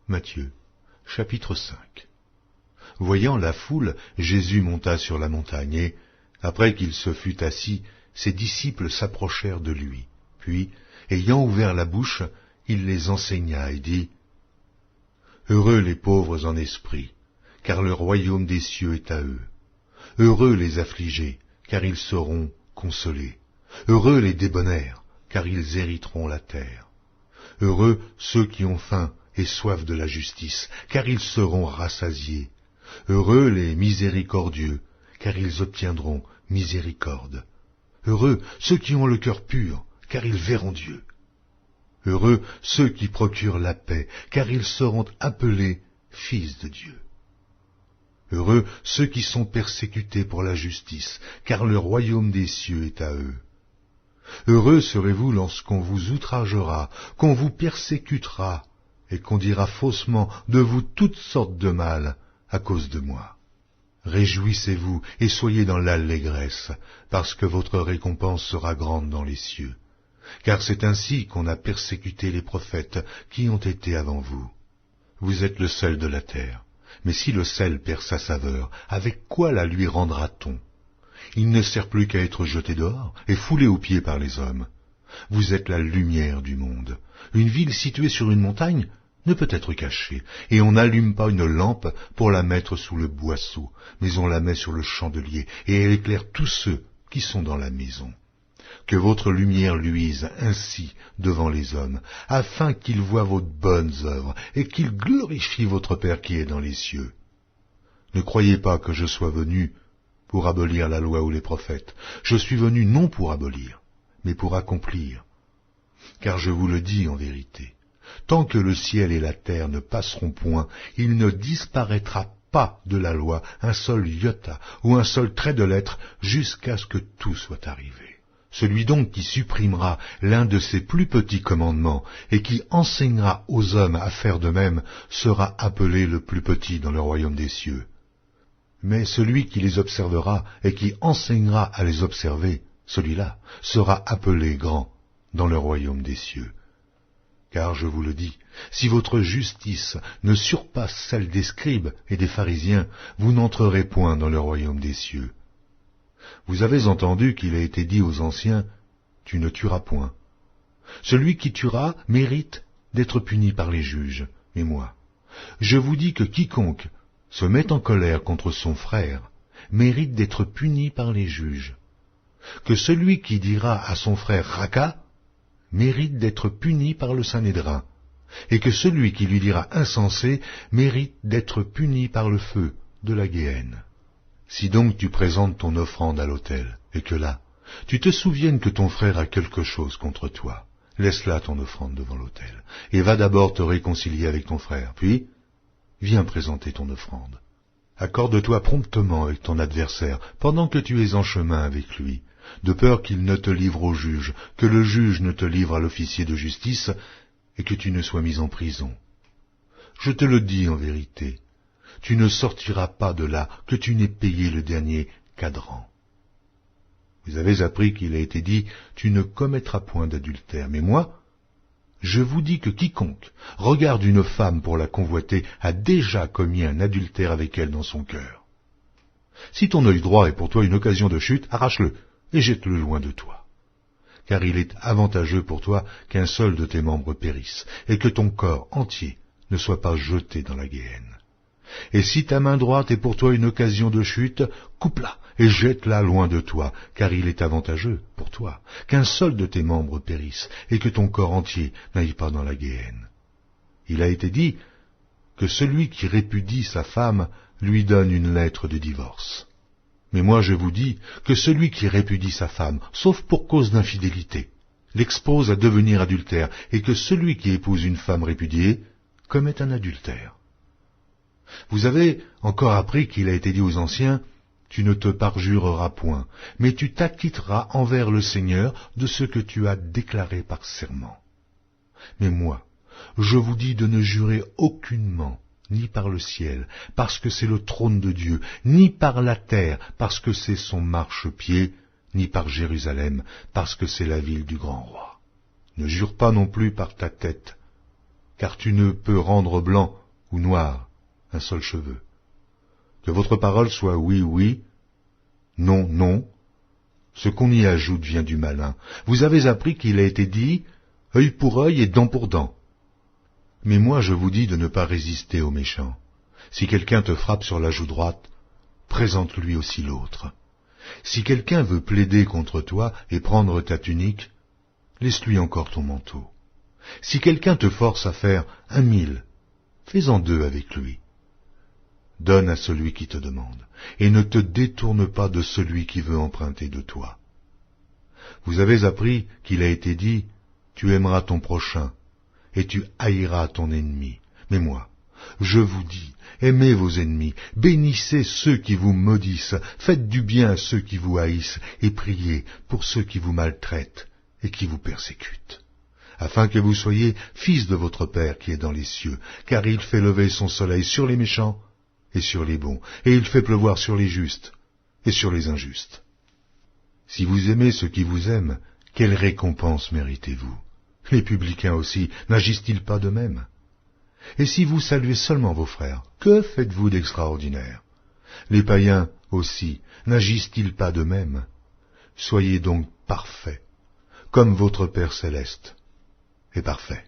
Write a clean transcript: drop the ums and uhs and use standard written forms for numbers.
Matthieu, chapitre 5. Voyant la foule, Jésus monta sur la montagne et, après qu'il se fut assis, ses disciples s'approchèrent de lui. Puis, ayant ouvert la bouche, il les enseigna et dit : Heureux les pauvres en esprit, car le royaume des cieux est à eux. Heureux les affligés, car ils seront consolés. Heureux les débonnaires, car ils hériteront la terre. Heureux ceux qui ont faim et soif de la justice, car ils seront rassasiés. Heureux les miséricordieux, car ils obtiendront miséricorde. Heureux ceux qui ont le cœur pur, car ils verront Dieu. Heureux ceux qui procurent la paix, car ils seront appelés fils de Dieu. Heureux ceux qui sont persécutés pour la justice, car le royaume des cieux est à eux. Heureux serez-vous lorsqu'on vous outragera, qu'on vous persécutera, et qu'on dira faussement de vous toutes sortes de mal à cause de moi. Réjouissez-vous et soyez dans l'allégresse, parce que votre récompense sera grande dans les cieux. Car c'est ainsi qu'on a persécuté les prophètes qui ont été avant vous. Vous êtes le sel de la terre. Mais si le sel perd sa saveur, avec quoi la lui rendra-t-on ? Il ne sert plus qu'à être jeté dehors et foulé aux pieds par les hommes. Vous êtes la lumière du monde. Une ville située sur une montagne ne peut être cachée, et on n'allume pas une lampe pour la mettre sous le boisseau, mais on la met sur le chandelier, et elle éclaire tous ceux qui sont dans la maison. Que votre lumière luise ainsi devant les hommes, afin qu'ils voient vos bonnes œuvres, et qu'ils glorifient votre Père qui est dans les cieux. Ne croyez pas que je sois venu pour abolir la loi ou les prophètes. Je suis venu non pour abolir, mais pour accomplir. Car je vous le dis en vérité, tant que le ciel et la terre ne passeront point, il ne disparaîtra pas de la loi un seul iota ou un seul trait de lettre jusqu'à ce que tout soit arrivé. Celui donc qui supprimera l'un de ces plus petits commandements et qui enseignera aux hommes à faire de même sera appelé le plus petit dans le royaume des cieux. Mais celui qui les observera et qui enseignera à les observer, celui-là sera appelé grand dans le royaume des cieux. Car je vous le dis, si votre justice ne surpasse celle des scribes et des pharisiens, vous n'entrerez point dans le royaume des cieux. Vous avez entendu qu'il a été dit aux anciens, « Tu ne tueras point ». Celui qui tuera mérite d'être puni par les juges. Mais moi, je vous dis que quiconque se met en colère contre son frère mérite d'être puni par les juges. Que celui qui dira à son frère « Raka » mérite d'être puni par le Sanhédrin, et que celui qui lui dira « Insensé » mérite d'être puni par le feu de la Guéhenne. Si donc tu présentes ton offrande à l'autel, et que là, tu te souviennes que ton frère a quelque chose contre toi, laisse là ton offrande devant l'autel, et va d'abord te réconcilier avec ton frère, puis viens présenter ton offrande. Accorde-toi promptement avec ton adversaire, pendant que tu es en chemin avec lui, de peur qu'il ne te livre au juge, que le juge ne te livre à l'officier de justice, et que tu ne sois mis en prison. Je te le dis en vérité, tu ne sortiras pas de là que tu n'aies payé le dernier cadran. Vous avez appris qu'il a été dit, tu ne commettras point d'adultère. Mais moi, je vous dis que quiconque regarde une femme pour la convoiter a déjà commis un adultère avec elle dans son cœur. Si ton œil droit est pour toi une occasion de chute, arrache-le et jette-le loin de toi. Car il est avantageux pour toi qu'un seul de tes membres périsse, et que ton corps entier ne soit pas jeté dans la Guéhenne. Et si ta main droite est pour toi une occasion de chute, coupe-la et jette-la loin de toi, car il est avantageux pour toi qu'un seul de tes membres périsse, et que ton corps entier n'aille pas dans la Guéhenne. Il a été dit que celui qui répudie sa femme lui donne une lettre de divorce. Mais moi je vous dis que celui qui répudie sa femme, sauf pour cause d'infidélité, l'expose à devenir adultère, et que celui qui épouse une femme répudiée commet un adultère. Vous avez encore appris qu'il a été dit aux anciens, « Tu ne te parjureras point, mais tu t'acquitteras envers le Seigneur de ce que tu as déclaré par serment. » Mais moi, je vous dis de ne jurer aucunement, ni par le ciel, parce que c'est le trône de Dieu, ni par la terre, parce que c'est son marchepied, ni par Jérusalem, parce que c'est la ville du grand roi. Ne jure pas non plus par ta tête, car tu ne peux rendre blanc ou noir, un seul cheveu. Que votre parole soit oui, oui, non, non. Ce qu'on y ajoute vient du malin. Vous avez appris qu'il a été dit œil pour œil et dent pour dent. Mais moi je vous dis de ne pas résister aux méchants. Si quelqu'un te frappe sur la joue droite, présente-lui aussi l'autre. Si quelqu'un veut plaider contre toi et prendre ta tunique, laisse-lui encore ton manteau. Si quelqu'un te force à faire 1000, fais-en 2 avec lui. Donne à celui qui te demande, et ne te détourne pas de celui qui veut emprunter de toi. Vous avez appris qu'il a été dit, tu aimeras ton prochain, et tu haïras ton ennemi. Mais moi, je vous dis, aimez vos ennemis, bénissez ceux qui vous maudissent, faites du bien à ceux qui vous haïssent, et priez pour ceux qui vous maltraitent et qui vous persécutent, afin que vous soyez fils de votre Père qui est dans les cieux, car il fait lever son soleil sur les méchants et sur les bons, et il fait pleuvoir sur les justes et sur les injustes. Si vous aimez ceux qui vous aiment, quelle récompense méritez-vous? Les publicains aussi, n'agissent-ils pas de même? Et si vous saluez seulement vos frères, que faites-vous d'extraordinaire? Les païens aussi, n'agissent-ils pas de même? Soyez donc parfaits, comme votre Père céleste est parfait.